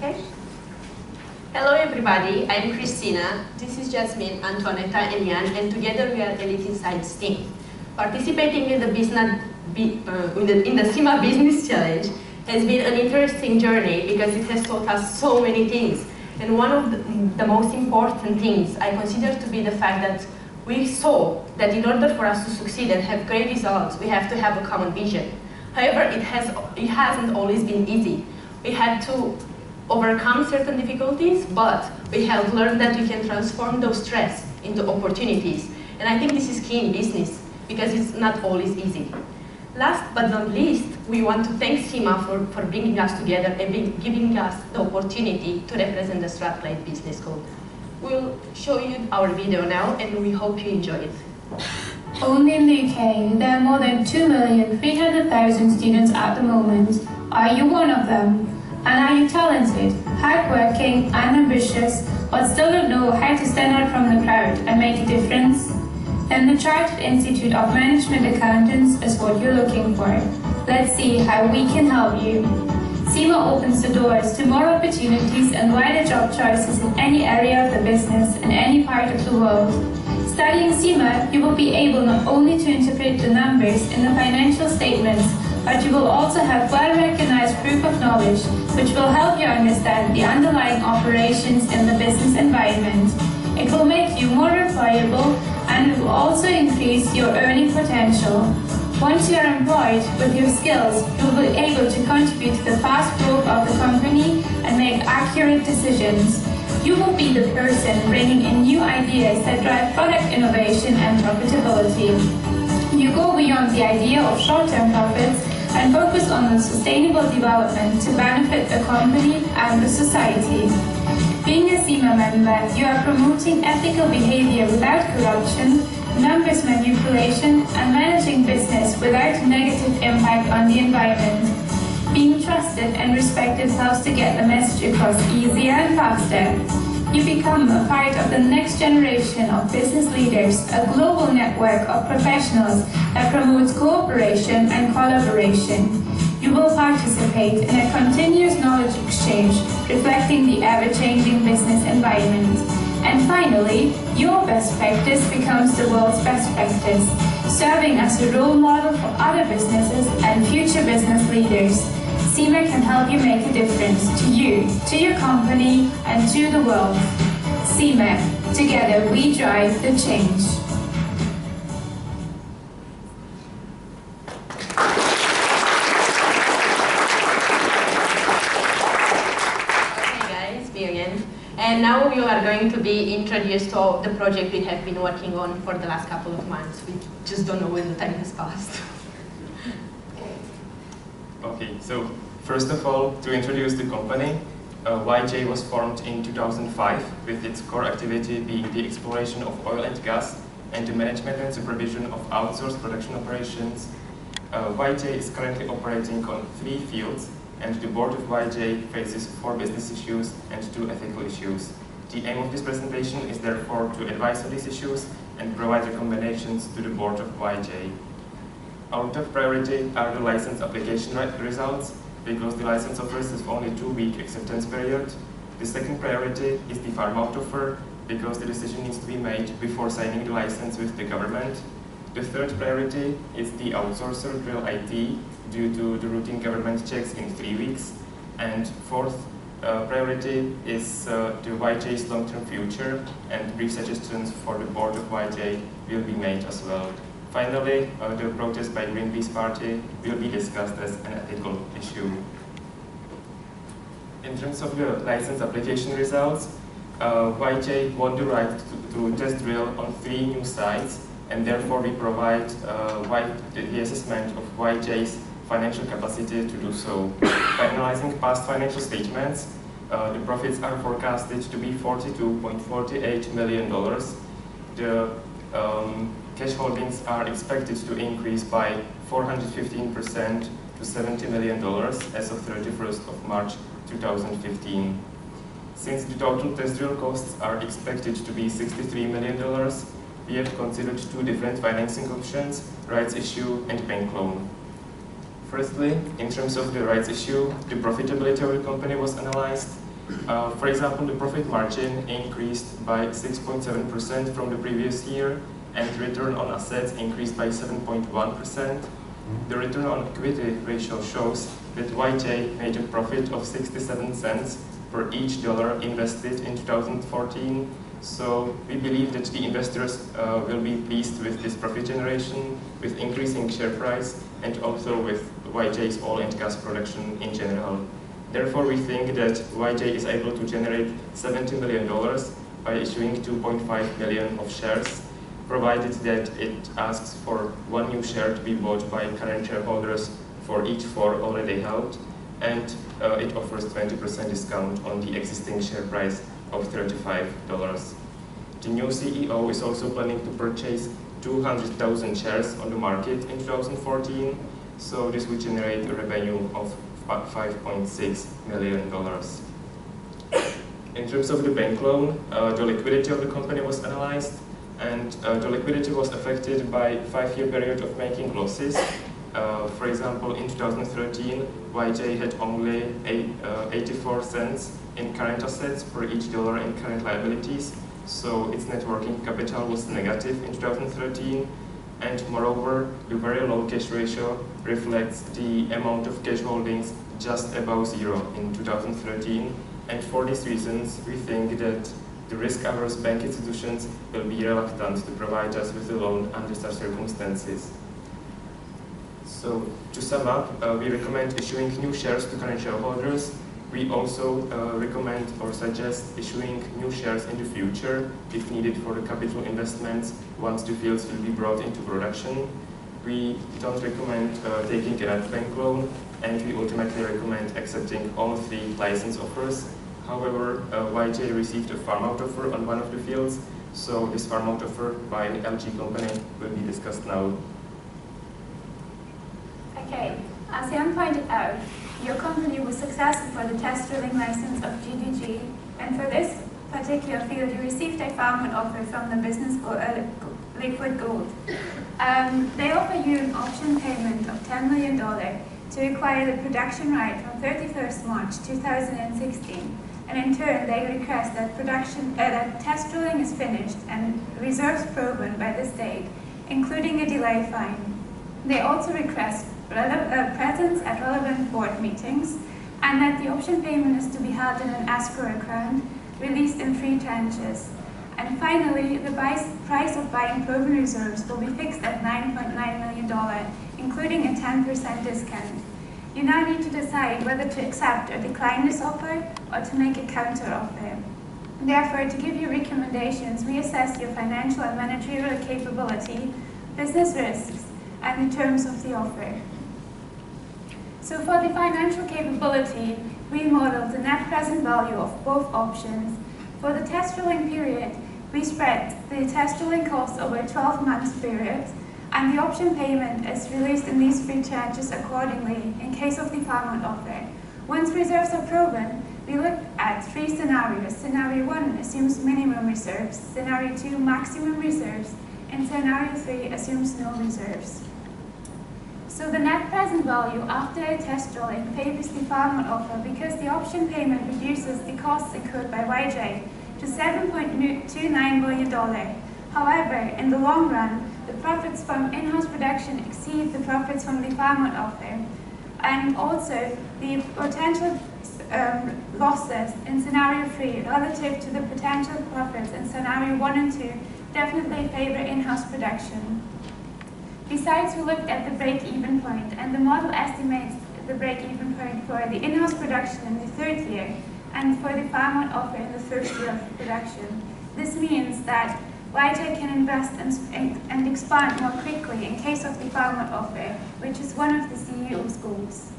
Okay. Hello everybody, I'm Christina. This is Jasmine, Antonetta, and Jan, and together we are Elite Insights team. Participating in the CIMA Business Challenge has been an interesting journey because it has taught us so many things. And one of the most important things I consider to be the fact that we saw that in order for us to succeed and have great results, we have to have a common vision. However, it hasn't always been easy. We had to overcome certain difficulties, but we have learned that we can transform those stress into opportunities. And I think this is key in business, because it's not always easy. Last but not least, we want to thank CIMA for bringing us together and giving us the opportunity to represent the Strathclyde Business School. We'll show you our video now, and we hope you enjoy it. Only in the UK, there are more than 2,300,000 students at the moment. Are you one of them? And are you talented, hardworking and ambitious, but still don't know how to stand out from the crowd and make a difference? Then the Chartered Institute of Management Accountants is what you're looking for. Let's see how we can help you. CIMA opens the doors to more opportunities and wider job choices in any area of the business in any part of the world. Studying CIMA, you will be able not only to interpret the numbers in the financial statements, but you will also have well-recognized proof of knowledge, which will help you understand the underlying operations in the business environment. It will make you more employable, and it will also increase your earning potential. Once you are employed with your skills, you will be able to contribute to the fast growth of the company and make accurate decisions. You will be the person bringing in new ideas that drive product innovation and profitability. You go beyond the idea of short-term profits and focus on the sustainable development to benefit the company and the society. Being a CIMA member, you are promoting ethical behavior without corruption, numbers manipulation, and managing business without a negative impact on the environment. Being trusted and respected helps to get the message across easier and faster. You become a part of the next generation of business leaders, a global network of professionals that promotes cooperation and collaboration. You will participate in a continuous knowledge exchange, reflecting the ever-changing business environment. And finally, your best practice becomes the world's best practice, serving as a role model for other businesses and future business leaders. CIMA can help you make a difference to you, to your company, and to the world. CIMA, together we drive the change. Okay guys, me again. And now we are going to be introduced to the project we have been working on for the last couple of months. We just don't know when the time has passed. Okay, so first of all, to introduce the company, YJ was formed in 2005 with its core activity being the exploration of oil and gas and the management and supervision of outsourced production operations. YJ is currently operating on 3 fields, and the board of YJ faces 4 business issues and 2 ethical issues. The aim of this presentation is therefore to advise on these issues and provide recommendations to the board of YJ. Our top priority are the license application results, because the license offers us only 2-week acceptance period. The second priority is the farm-out offer, because the decision needs to be made before signing the license with the government. The third priority is the outsourcer drill IT, due to the routine government checks in 3 weeks. And fourth priority is the YJ's long-term future, and brief suggestions for the board of YJ will be made as well. Finally, the protest by Greenpeace Party will be discussed as an ethical issue. In terms of the license application results, YJ won the right to test drill on 3 new sites, and therefore we provide the assessment of YJ's financial capacity to do so. By analyzing past financial statements, the profits are forecasted to be $42.48 million. The cash holdings are expected to increase by 415% to $70 million as of 31st of March 2015. Since the total test drill costs are expected to be $63 million, we have considered 2 different financing options: rights issue and bank loan. Firstly, in terms of the rights issue, the profitability of the company was analyzed. For example, the profit margin increased by 6.7% from the previous year, and return on assets increased by 7.1%. The return on equity ratio shows that YJ made a profit of 67 cents per each dollar invested in 2014. So we believe that the investors will be pleased with this profit generation, with increasing share price, and also with YJ's oil and gas production in general. Therefore, we think that YJ is able to generate $70 million by issuing 2.5 million of shares, provided that it asks for one new share to be bought by current shareholders for each 4 already held, and it offers 20% discount on the existing share price of $35. The new CEO is also planning to purchase 200,000 shares on the market in 2014, so this would generate a revenue of $5.6 million. In terms of the bank loan, the liquidity of the company was analyzed, and the liquidity was affected by a 5-year period of making losses. For example, in 2013, YJ had only 84 cents in current assets per each dollar in current liabilities, so its net working capital was negative in 2013. And moreover, the very low cash ratio reflects the amount of cash holdings just above zero in 2013. And for these reasons, we think that the risk-averse bank institutions will be reluctant to provide us with a loan under such circumstances. So, to sum up, we recommend issuing new shares to current shareholders. We also recommend or suggest issuing new shares in the future if needed for the capital investments once the fields will be brought into production. We don't recommend taking a bank loan, and we ultimately recommend accepting all 3 license offers. However, YJ received a farm-out offer on one of the fields, so this farm-out offer by an LG company will be discussed now. Okay, as Jan pointed out, your company was successful for the test drilling license of GDG, and for this particular field, you received a farm-out offer from the business Liquid Gold. They offer you an option payment of $10 million to acquire the production right from 31st March 2016, and in turn, they request that that test drilling is finished and reserves proven by this date, including a delay fine. They also request presence at relevant board meetings, and that the option payment is to be held in an escrow account, released in 3 tranches. And finally, the price of buying proven reserves will be fixed at $9.9 million, including a 10% discount. You now need to decide whether to accept or decline this offer, or to make a counter offer. Therefore, to give you recommendations, we assess your financial and managerial capability, business risks, and the terms of the offer. So for the financial capability, we modeled the net present value of both options. For the test drilling period, we spread the test drilling costs over a 12-month period, and the option payment is released in these 3 tranches accordingly in case of the farm-out offer. Once reserves are proven, we look at 3 scenarios. Scenario 1 assumes minimum reserves, Scenario 2 maximum reserves, and Scenario 3 assumes no reserves. So the net present value after a test drilling favors the farm-out offer because the option payment reduces the costs incurred by YJ to $7.29 million. However, in the long run, the profits from in-house production exceed the profits from the farm-out offer, and also the potential losses in Scenario 3 relative to the potential profits in Scenario 1 and 2 definitely favor in-house production. Besides, we looked at the break-even point, and the model estimates the break-even point for the in-house production in the 3rd year and for the farm-out offer in the 1st year of production. This means that YJ can invest and expand more quickly in case of the farm-out offer, which is one of the CEO's goals.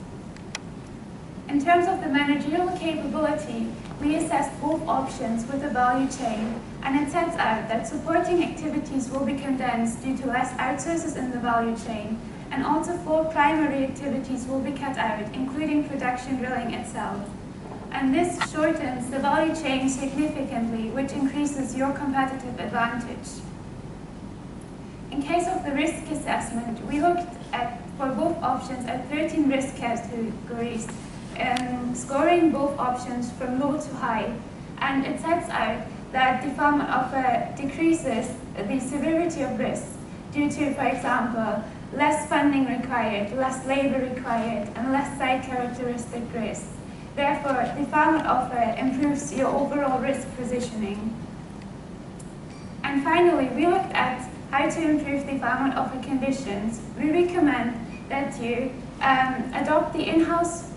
In terms of the managerial capability, we assessed both options with a value chain, and it sets out that supporting activities will be condensed due to less outsources in the value chain, and also 4 primary activities will be cut out, including production drilling itself. And this shortens the value chain significantly, which increases your competitive advantage. In case of the risk assessment, we looked at, for both options, at 13 risk categories, scoring both options from low to high, and it sets out that the farmer offer decreases the severity of risk due to, for example, less funding required, less labor required, and less site characteristic risk. Therefore, the farmer offer improves your overall risk positioning. And finally, we looked at how to improve the farmer offer conditions. We recommend that you adopt the in-house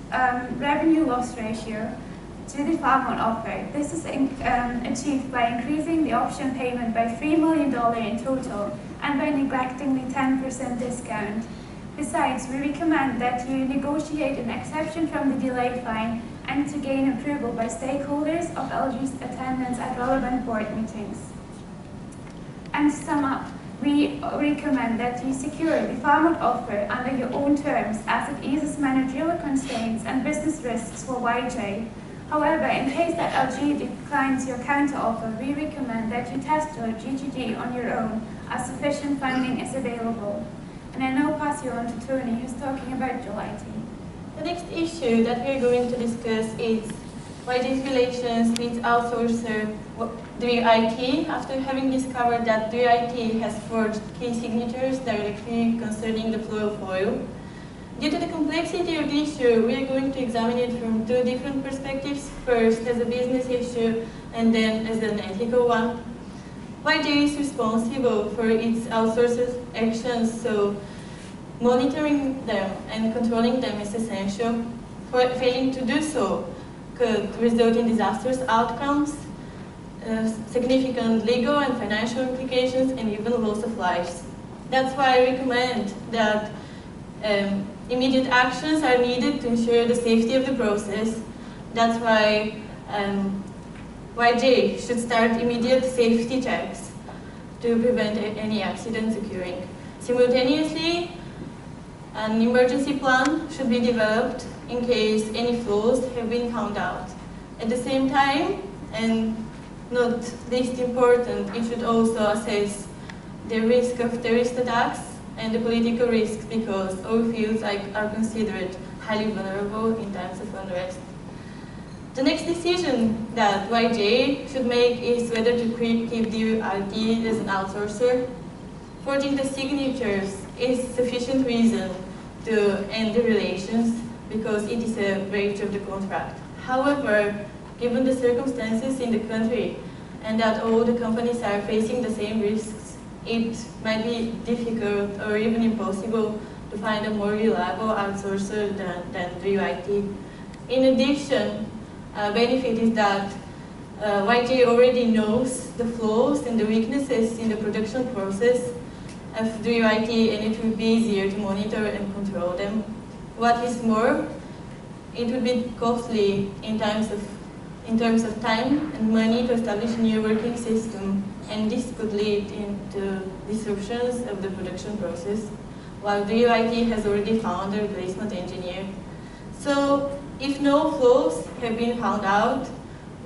revenue loss ratio to the farmer offer. This is achieved by increasing the option payment by $3 million in total and by neglecting the 10% discount. Besides, we recommend that you negotiate an exception from the delayed fine and to gain approval by stakeholders of LG's attendance at relevant board meetings. And to sum up, we recommend that you secure the farmer offer under your own terms as it eases managerial constraints and business risks for YJ. However, in case that LG declines your counteroffer, we recommend that you test your GGG on your own as sufficient funding is available. And I now pass you on to Tony, who's talking about dual IT. The next issue that we're going to discuss is YJ's relations with outsourcer IT after having discovered that IT has forged key signatures directly concerning the flow of oil. Due to the complexity of the issue, we are going to examine it from two different perspectives, first as a business issue and then as an ethical one. YJ is responsible for its outsourcers' actions, so monitoring them and controlling them is essential. Failing to do so could result in disastrous outcomes, significant legal and financial implications, and even loss of lives. That's why I recommend that immediate actions are needed to ensure the safety of the process. That's why YJ should start immediate safety checks to prevent any accidents occurring. Simultaneously, an emergency plan should be developed in case any flaws have been found out. At the same time, and not least important, it should also assess the risk of terrorist attacks and the political risks, because all fields are considered highly vulnerable in times of unrest. The next decision that YJ should make is whether to keep the IT as an outsourcer. Forging the signatures is sufficient reason to end the relations because it is a breach of the contract. However, given the circumstances in the country and that all the companies are facing the same risks, it might be difficult or even impossible to find a more reliable outsourcer than IT. In addition, a benefit is that YJ already knows the flaws and the weaknesses in the production process of IT, and it will be easier to monitor and control them. What is more, it would be costly in terms of time and money to establish a new working system, and this could lead into disruptions of the production process, while IT has already found a replacement engineer. So, if no flaws have been found out,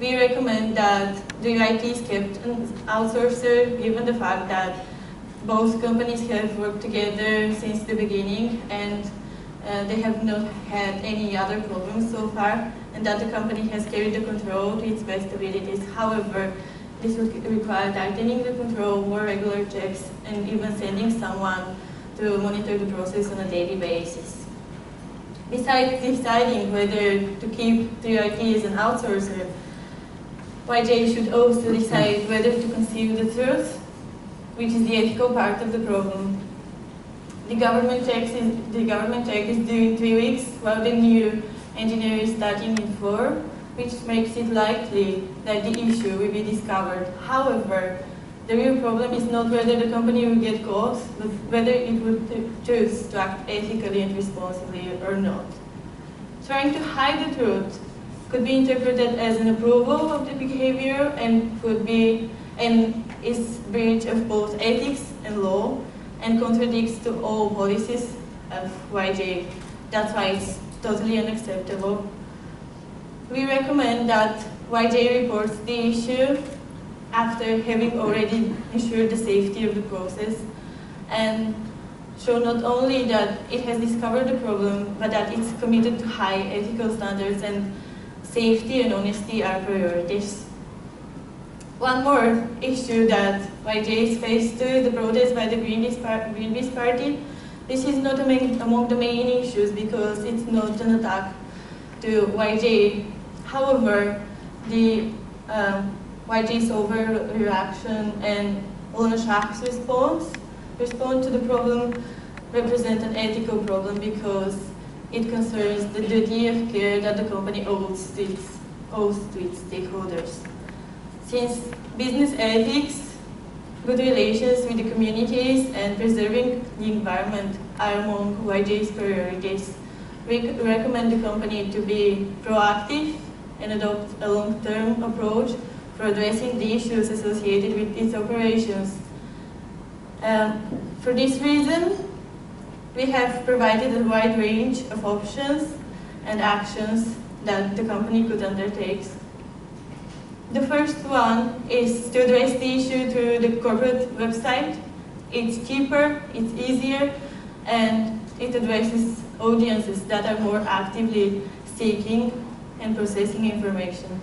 we recommend that IT is kept an outsourcer, given the fact that both companies have worked together since the beginning and they have not had any other problems so far, and that the company has carried the control to its best abilities. However, this would require tightening the control, more regular checks, and even sending someone to monitor the process on a daily basis. Besides deciding whether to keep IT as an outsourcer, YJ should also decide whether to conceal the truth, which is the ethical part of the problem. The government check is due in 3 weeks, while the new engineer is starting in 4, which makes it likely that the issue will be discovered. However, the real problem is not whether the company will get caught, but whether it would choose to act ethically and responsibly or not. Trying to hide the truth could be interpreted as an approval of the behavior and is breach of both ethics and law, and contradicts to all policies of YJ. That's why it's totally unacceptable. We recommend that YJ reports the issue after having already ensured the safety of the process and show not only that it has discovered the problem, but that it's committed to high ethical standards and safety and honesty are priorities. One more issue that YJ is faced with the protest by the Greenpeace Party. This is not among the main issues because it's not an attack to YJ. However, the YJ's overreaction and Lone Shark's response to the problem represent an ethical problem because it concerns the duty of care that the company owes to its stakeholders. Since business ethics, good relations with the communities, and preserving the environment are among YJ's priorities, we recommend the company to be proactive and adopt a long-term approach for addressing the issues associated with its operations. For this reason, we have provided a wide range of options and actions that the company could undertake. The first one is to address the issue through the corporate website. It's cheaper, it's easier, and it addresses audiences that are more actively seeking and processing information.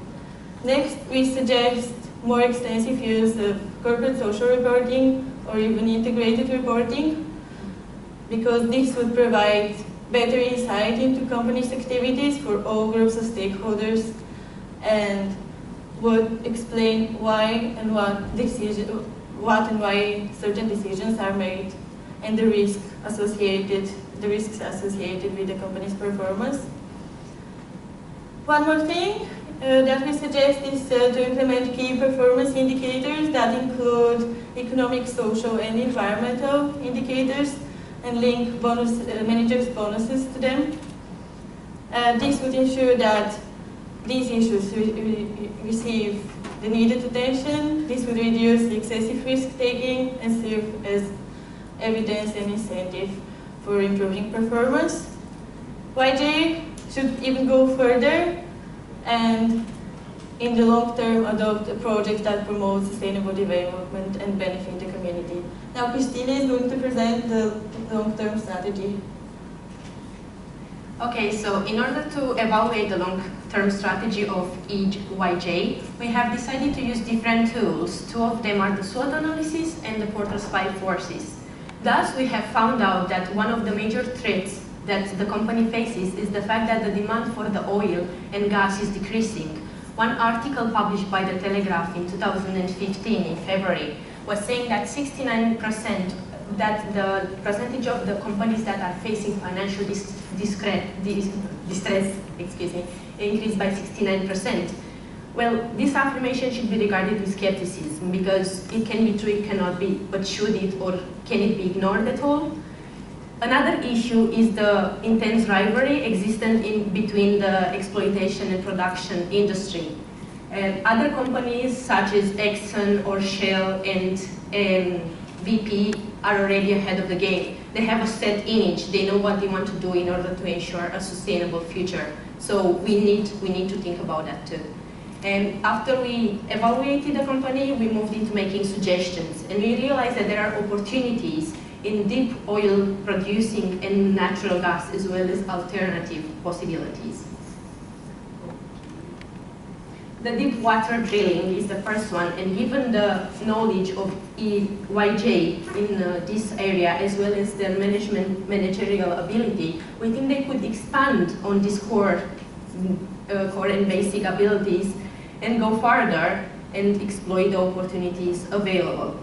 Next, we suggest more extensive use of corporate social reporting or even integrated reporting, because this would provide better insight into companies' activities for all groups of stakeholders and would explain why and why certain decisions are made and the risks associated with the company's performance. One more thing that we suggest is to implement key performance indicators that include economic, social, and environmental indicators and link managers' bonuses to them. This would ensure that these issues receive the needed attention. This would reduce excessive risk-taking and serve as evidence and incentive for improving performance. YJ should even go further and in the long term adopt a project that promotes sustainable development and benefit the community. Now Christina is going to present the long-term strategy. Okay, so in order to evaluate the long-term strategy of each YJ, we have decided to use different tools. Two of them are the SWOT analysis and the Porter's 5 forces. Thus, we have found out that one of the major threats that the company faces is the fact that the demand for the oil and gas is decreasing. One article published by the Telegraph in 2015, in February, was saying that 69%, that the percentage of the companies that are facing financial distress, increased by 69%. Well, this affirmation should be regarded with skepticism because it can be true, it cannot be, but should it or can it be ignored at all? Another issue is the intense rivalry existent in between the exploitation and production industry. Other companies such as Exxon or Shell and BP are already ahead of the game. They have a set image. They know what they want to do in order to ensure a sustainable future. So we need to think about that too. And after we evaluated the company, we moved into making suggestions. And we realized that there are opportunities in deep oil producing and natural gas, as well as alternative possibilities. The deep water drilling is the first one, and given the knowledge of YJ in this area, as well as their managerial ability, we think they could expand on these core and basic abilities and go further and exploit the opportunities available.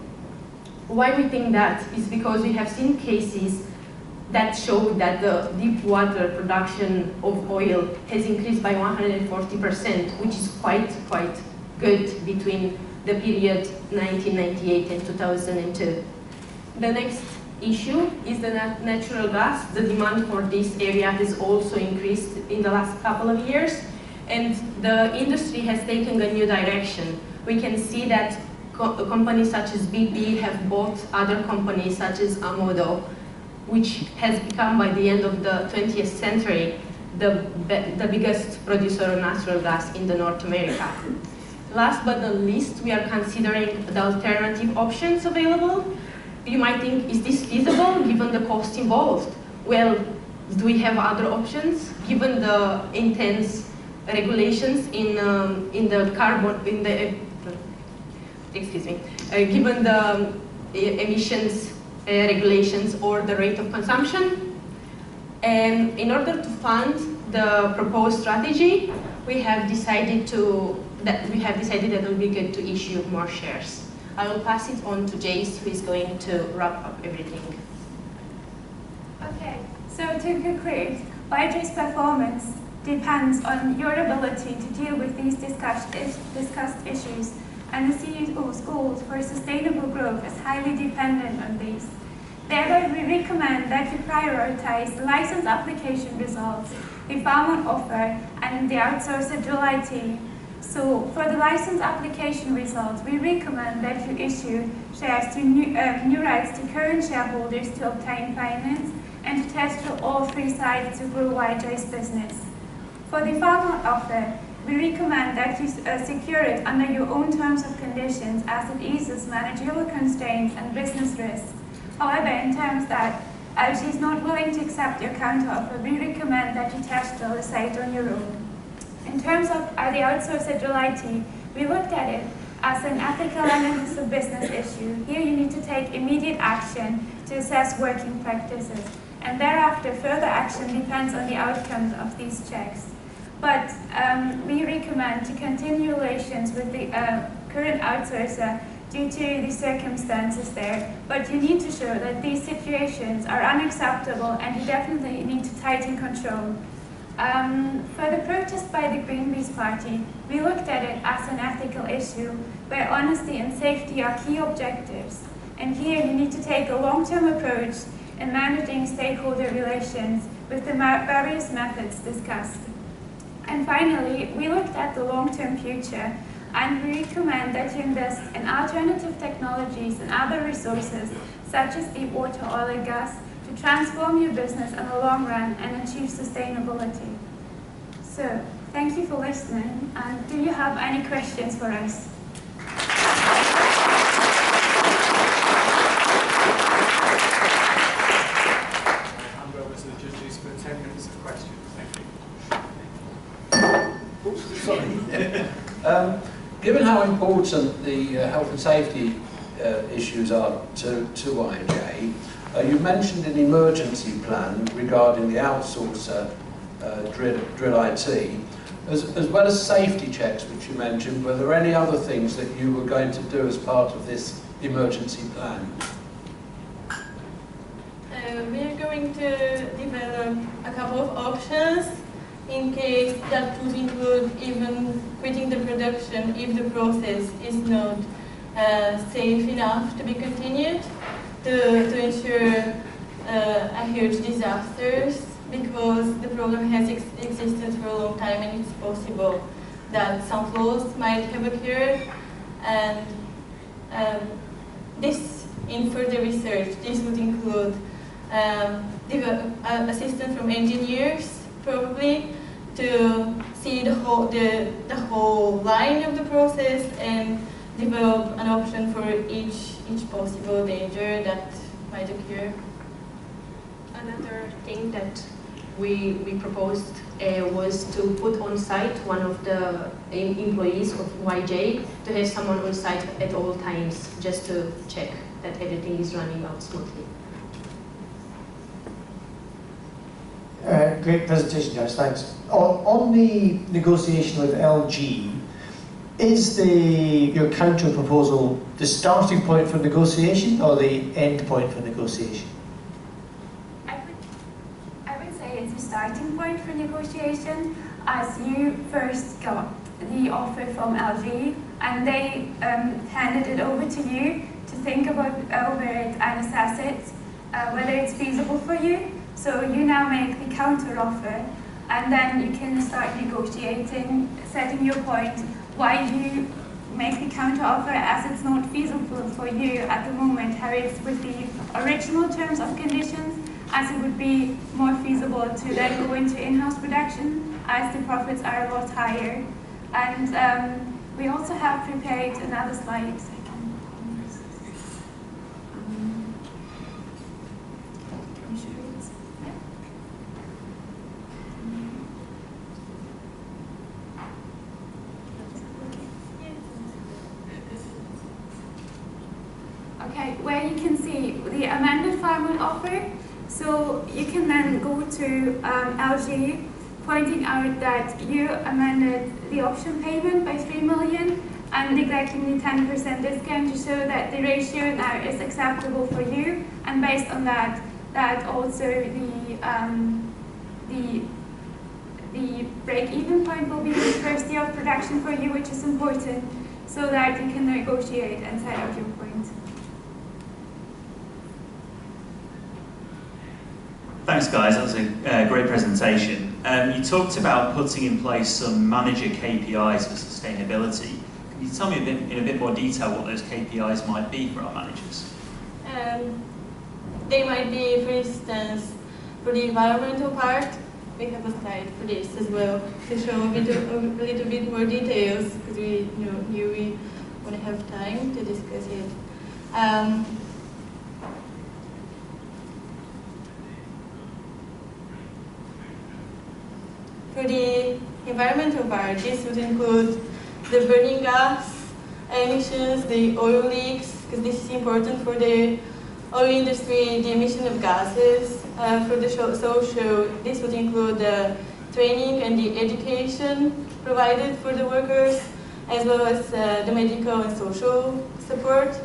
Why we think that is because we have seen cases that show that the deep water production of oil has increased by 140%, which is quite good between the period 1998 and 2002. The next issue is the natural gas. The demand for this area has also increased in the last couple of years, and the industry has taken a new direction. We can see that companies such as BP have bought other companies such as Amodo, which has become, by the end of the 20th century, the biggest producer of natural gas in North America. Last but not least, we are considering the alternative options available. You might think, is this feasible given the cost involved? Well, do we have other options? Given the intense regulations in the carbon given the emissions regulations or the rate of consumption. And in order to fund the proposed strategy, we have decided that it would be good to issue more shares. I will pass it on to Jace, who is going to wrap up everything. Okay, so to conclude, YJ's performance depends on your ability to deal with these discussed issues, and the CEO's goals for sustainable growth is highly dependent on these. Therefore, we recommend that you prioritize the license application results, the farm offer, and the outsourcer July team. So, for the license application results, we recommend that you issue shares to new rights to current shareholders to obtain finance and to test for all three sides to grow YJ's business. For the farm offer, we recommend that you secure it under your own terms and conditions as it eases managerial constraints and business risks. However, in terms that LG is not willing to accept your counteroffer, we recommend that you test the site on your own. In terms of the outsourcer July, we looked at it as an ethical and as a business issue. Here you need to take immediate action to assess working practices, and thereafter further action depends on the outcomes of these checks. But we recommend to continue relations with the current outsourcer due to the circumstances there, but you need to show that these situations are unacceptable and you definitely need to tighten control. For the protest by the Greenpeace Party, we looked at it as an ethical issue where honesty and safety are key objectives. And here you need to take a long-term approach in managing stakeholder relations with the various methods discussed. And finally, we looked at the long-term future, and we recommend that you invest in alternative technologies and other resources, such as deep water, oil and gas, to transform your business in the long run and achieve sustainability. So, thank you for listening, and do you have any questions for us? Hand over to the judges for 10 minutes of questions. Thank you. Sorry. Given how important the health and safety issues are to YJ, you mentioned an emergency plan regarding the outsourcer drill IT. As well as safety checks, which you mentioned, were there any other things that you were going to do as part of this emergency plan? We are going to develop a couple of options in case that would include even quitting the production if the process is not safe enough to be continued to ensure a huge disasters, because the problem has existed for a long time and it's possible that some flaws might have occurred. And this, in further research, this would include assistance from engineers, probably, to see the whole line of the process and develop an option for each possible danger that might occur. Another thing that we proposed was to put on site one of the employees of YJ, to have someone on site at all times, just to check that everything is running out smoothly. Great presentation, guys, thanks. On the negotiation with LG, is your counter proposal the starting point for negotiation or the end point for negotiation? I would say it's a starting point for negotiation, as you first got the offer from LG and they handed it over to you to think over it and assess it, whether it's feasible for you. So you now make the counter offer, and then you can start negotiating, setting your point why you make the counter offer, as it's not feasible for you at the moment, how it's with the original terms of conditions, as it would be more feasible to then go into in-house production, as the profits are a lot higher. And we also have prepared another slide. where you can see the amended farming offer. So you can then go to LG, pointing out that you amended the option payment by 3 million and neglecting the 10% discount to show that the ratio now is acceptable for you, and based on that, also the break-even point will be the first year of production for you, which is important, so that you can negotiate and set out your point. Thanks, guys. That was a great presentation. You talked about putting in place some manager KPIs for sustainability. Can you tell me in a bit more detail what those KPIs might be for our managers? They might be, for instance, for the environmental part. We have a slide for this as well to show a little bit more details, because we want to have time to discuss it. For the environmental part, this would include the burning gas emissions, the oil leaks, because this is important for the oil industry, the emission of gases. For the social, this would include the training and the education provided for the workers, as well as the medical and social support.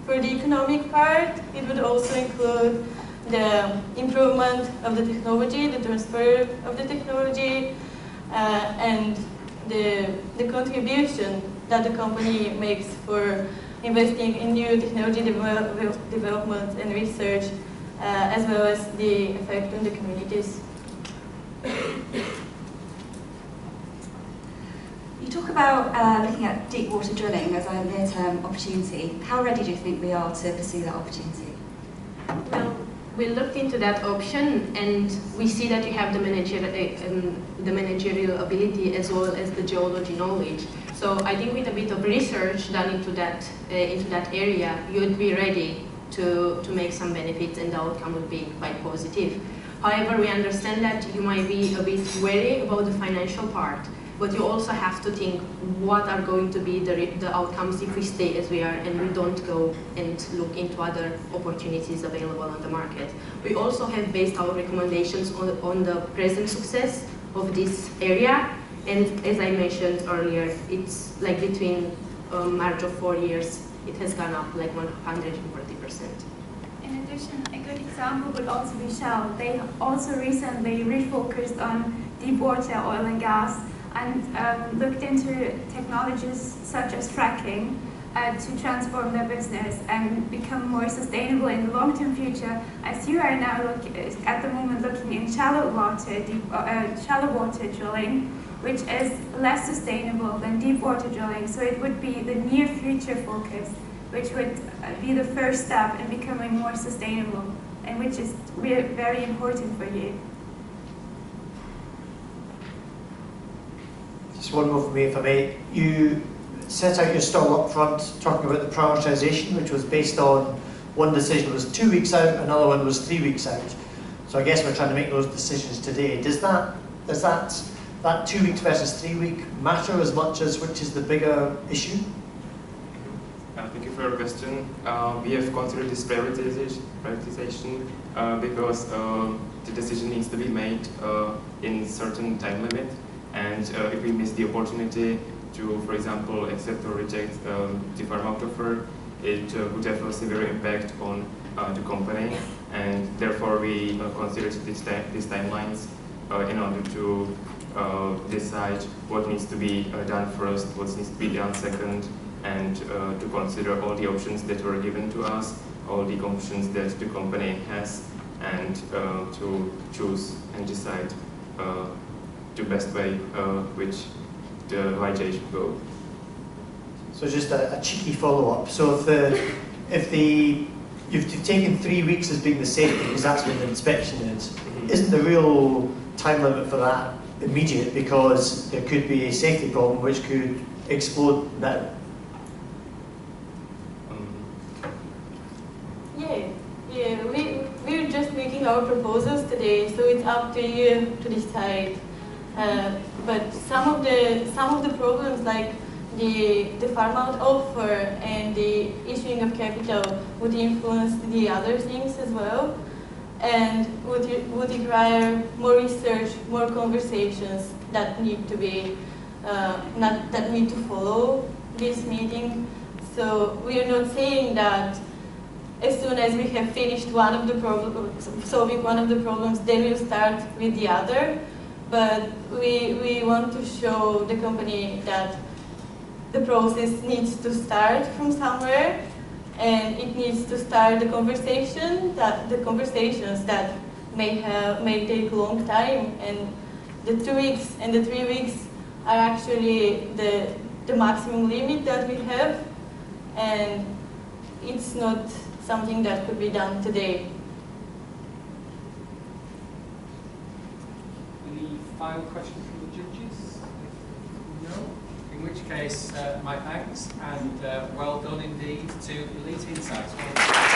For the economic part, it would also include the improvement of the technology, the transfer of the technology, and the contribution that the company makes for investing in new technology development and research, as well as the effect on the communities. You talk about looking at deep water drilling as a near-term opportunity. How ready do you think we are to pursue that opportunity? Well, we looked into that option, and we see that you have the managerial ability as well as the geology knowledge. So I think with a bit of research done into that area, you would be ready to make some benefits, and the outcome would be quite positive. However, we understand that you might be a bit wary about the financial part, but you also have to think what are going to be the outcomes if we stay as we are and we don't go and look into other opportunities available on the market. We also have based our recommendations on the present success of this area, and as I mentioned earlier, it's like between a margin of 4 years, it has gone up like 140%. In addition, a good example would also be Shell. They also recently refocused on deep water oil and gas and looked into technologies such as fracking to transform their business and become more sustainable in the long-term future, as you are now at the moment looking in shallow water drilling, which is less sustainable than deep water drilling. So it would be the near future focus, which would be the first step in becoming more sustainable, and which is very important for you. Just one more from me, if I may. You set out your stall up front talking about the prioritisation, which was based on one decision was 2 weeks out, another one was 3 weeks out. So I guess we're trying to make those decisions today. Does that 2 weeks versus 3 week matter as much as which is the bigger issue? Thank you for your question. We have considered this prioritization because the decision needs to be made in certain time limit, and if we miss the opportunity to, for example, accept or reject the farm out offer, it would have a severe impact on the company, and therefore we considered these timelines in order to decide what needs to be done first, what needs to be done second, and to consider all the options that were given to us, all the options that the company has, and to choose and decide the best way which the YJ should go. So just a cheeky follow-up. So if you've taken 3 weeks as being the safety, because that's when the inspection is, isn't the real time limit for that immediate, because there could be a safety problem which could explode now? We're just making our proposals today, so it's up to you to decide. But some of the problems, like the farm out offer and the issuing of capital would influence the other things as well, and would require more research, more conversations that need to be that need to follow this meeting. So we are not saying that as soon as we have finished one of the problems, solving one of the problems, then we'll start with the other. But we want to show the company that the process needs to start from somewhere, and it needs to start the conversations that may take a long time, and the 2 weeks and the 3 weeks are actually the maximum limit that we have, and it's not something that could be done today. Any final questions from the judges? No? In which case, my thanks, and well done indeed to Elite Insights. Well done.